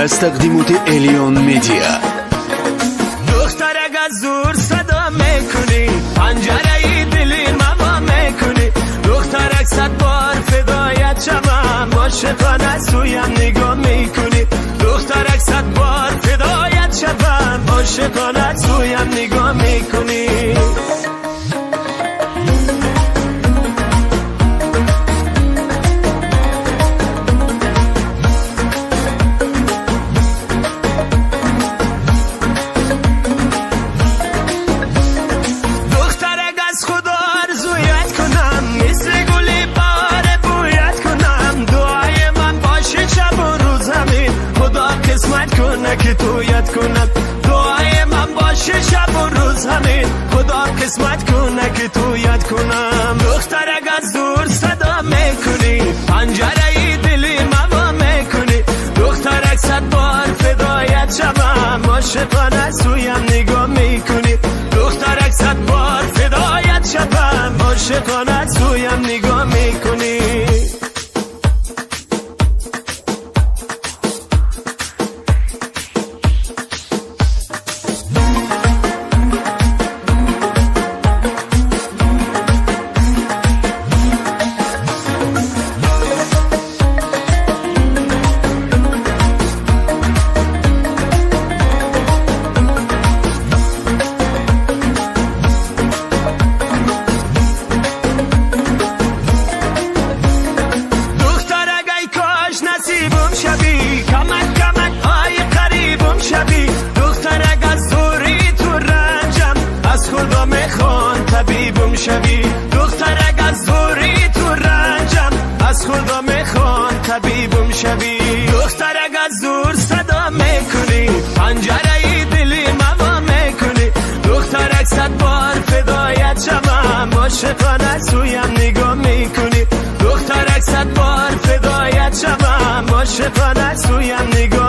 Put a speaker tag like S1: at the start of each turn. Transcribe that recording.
S1: از تقدیمات الیون مدیا.
S2: دختر اگر زور صدا میکنی، پنجره دلی موا میکنی، دخترک 100 بار فدایت شوم، عاشقانه سویم نگاه میکنی، دخترک 100 بار فدایت شوم، عاشقانه سویم نگاه میکنی. که تو یاد کنم دعای من باشه شب و روز همین، خدا قسمت کنه که تو یاد کنم. دختر اگر زور صدا میکنی، پنجره دلی موا میکنی، دخترک 100 بار فدایت شوم، عاشقانه سویم نگاه میکنی، دخترک 100 بار فدایت شوم، عاشقانه سویم نگاه میکنی. نصیبم شبی کمک کمک آی قریبم شبی، دختر اگر زوری تو رنجم از خدا میخوان طبیبم شبی، دختر اگر زوری تو رنجم از خدا میخوان طبیبم شبی. دختر اگر زور صدا میکنی، پنجره دلی موا میکنی، دخترک 100 بار فدایت شوم، عاشقانه سویم نگاه میکنی، دخترک 100 بار فدایت شوم، عاشقانه سویم نگاه